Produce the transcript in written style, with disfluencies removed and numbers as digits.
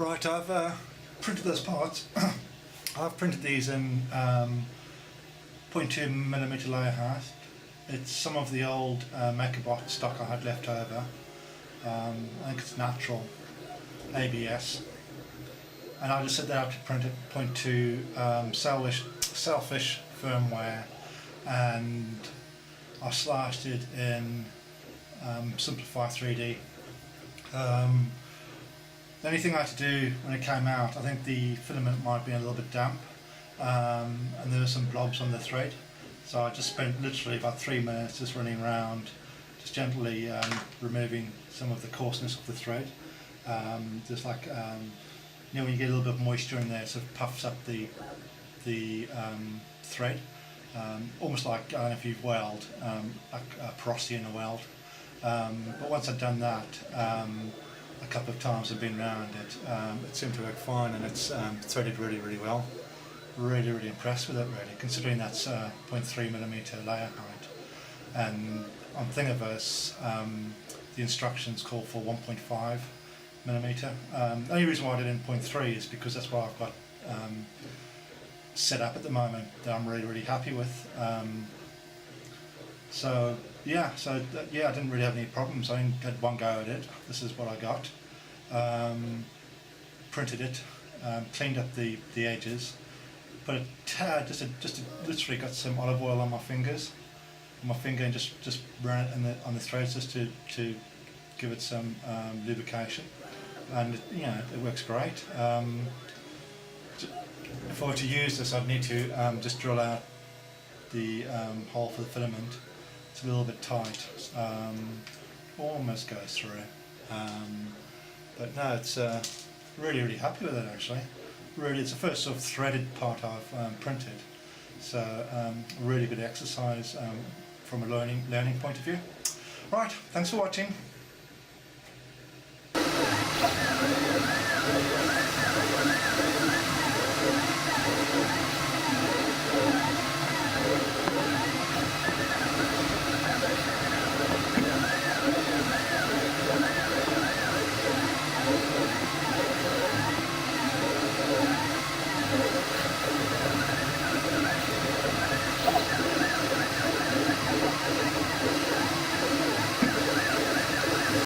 Right, I've printed those parts. I've printed these in 0.2mm layer height. It's some of the old Makerbot stock I had left over. I think it's natural ABS, and I just set that up to print at 0.2 Sailfish firmware, and I sliced it in Simplify 3D. The only thing I had to do when it came out, I think the filament might be a little bit damp, and there were some blobs on the thread, so I just spent literally about 3 minutes just running around, just gently removing some of the coarseness of the thread. Just like you know, when you get a little bit of moisture in there, it sort of puffs up the thread, almost like, I don't know if you've welded, like porosity in a weld. But once I'd done that, a couple of times I've been around it, it seemed to work fine, and it's threaded really well. Really impressed with it, really, considering that's 0.3mm layer height. And on Thingiverse, the instructions call for 1.5mm. The only reason why I did it in 0.3 is because that's what I've got set up at the moment that I'm really happy with. So yeah, I didn't really have any problems. I had one go at it. This is what I got. Printed it, cleaned up the edges, put a tad, just literally got some olive oil on my fingers, and just ran it on the threads just to give it some lubrication, and it works great. If I were to use this, I'd need to just drill out the hole for the filament. It's a little bit tight, almost goes through, but no, it's really happy with it actually. Really, it's the first sort of threaded part I've printed, so really good exercise from a learning point of view. Right, thanks for watching.